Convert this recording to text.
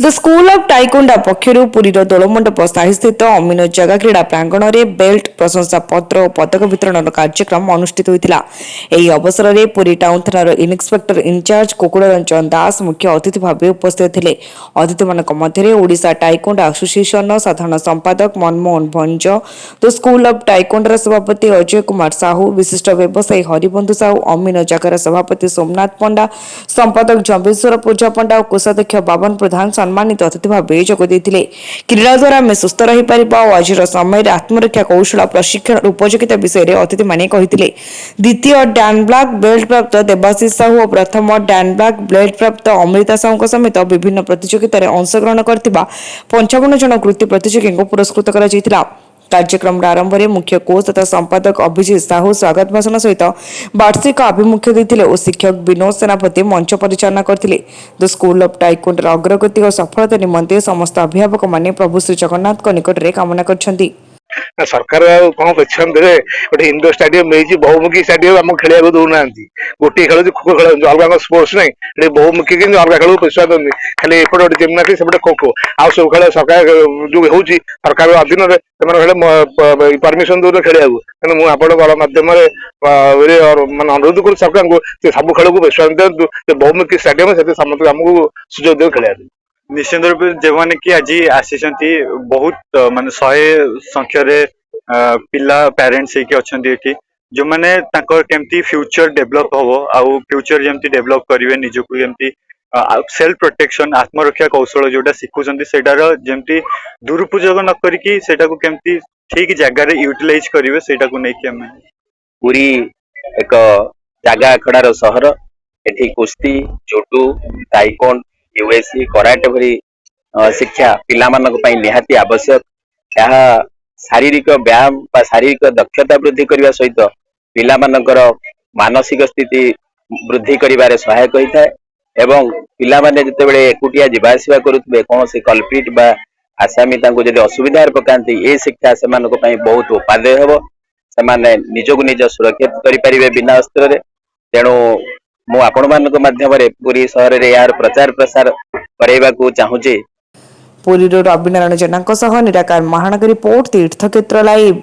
The school of टाइकोंडा पक्षर पुरीर दोलमंडप साहि स्थित अमीन जगह क्रीड़ा प्रांगण में बेल्ट प्रशंसा पत्र और पदक वितरण कार्यक्रम अनुष्ठित होता। अवसर में पुरी टाउन थानार इन्स्पेक्टर इनचार्ज कुकुड़ रंजन दास मुख्य अतिथि भाव उपस्थित थे। अतिथि मध्य ओडिशा टाइकोंडा एसोसिएशन साधारण संपादक मनमोहन भंज, द स्कूल ऑफ टाइकोंडार सभापति अजय कुमार साहू, विशिष्ट व्यवसायी हरिबंधु साहू, अमीन जगार सभापति सोमनाथ पंडा, संपादक जम्बेश्वर पूजा पंडा और कोषाध्यक्ष बाबन प्रधान सम्मानित अतिथि भाव जोग देते। क्रीड़ा द्वारा आम सुस्थ रही पार और आज समय आत्मरक्षा कौशल प्रशिक्षण उपयोगिता विषय में अतिथि मैंने कहते। द्वितीय डैन ब्लैक बेल्ट प्राप्त देवाशीष साहू और प्रथम डैन ब्लैक बेल्ट प्राप्त अमृता साहू समेत विभिन्न प्रतियोगितार अंशग्रहण कर 55 जन कृति प्रतियोगी को पुरस्कृत कर कार्यक्रम आरंभ में मुख्य कोच तथा संपादक अभिजीत साहू स्वागत भाषण सहित वार्षिक आभिमुख्य देते और शिक्षक विनोद सेनापति मंच परिचालना करते। द स्कूल ऑफ टाइकोंडार अग्रगति और सफलता निमंते समस्त अभिभावक माने प्रभु श्री जगन्नाथ निकट में कामना करछन्ति। सरकार कौन गोटे इंडोर स्टाडियम मिली बहुमुखी स्टाडियम आम खेल दौना गोटे खेल खो खो खेल अलग स्पोर्ट्स नहीं बहुमुखी कि अलग खेल पैसा दौनी खाली एपटे गोटे जिम्नास्टिक सेपटे खो खो आउ सब खेल सरकार जो हो सरकार अधीन खेल परमिशन दौर खेल मुझे माध्यम मानने अनुरोध कर सरकार को सब खेल को विश्वास दिखाँ बहुमुखी स्टाडियम से समस्त आमको सुजोग दे खेल। निश्चित रूप जो मैंने कि आज आसी बहुत मान 100 संख्या पिला पेरेंट्स होती जो मैंने केमती फ्यूचर डेवलप हम आउ फ्यूचर जमती डेवलप करेंगे निजक जमती सेल्फ प्रोटेक्शन आत्मरक्षा कौशल जोटा शिखुंट से दुरुपयोग न करी केमती ठीक जगह यूटिलाइज करेंगे से पूरी एक जगह आखड़ार सहर एठी कुश्ती जुडो टाइकोंड यूएससी कराटे भरी शिक्षा पिला निहाती आवश्यक। यह शारीरिक व्यायाम बा शारीरिक दक्षता वृद्धि करने सहित पिला मानसिक स्थिति वृद्धि करिबारे सहायक होता है एवं पिला माने जते बेले एकुटिया जीवा आसिबा करुतबे कौन से कल्प्रिट बा आसामी तांको जदि असुविधार पकांती ए शिक्षा से बहुत उपादेय हेबो से निजको निज सुरक्षित करि परिबे बिना अस्त्र रे। तेणु मु आपण मानक माध्यम रे पूरी शहर रे यार प्रचार प्रसार करैबा को चाहूचे। पुरी रविनारायण जेना निराकार महानगर रिपोर्ट तीर्थक्षेत्र लाइव।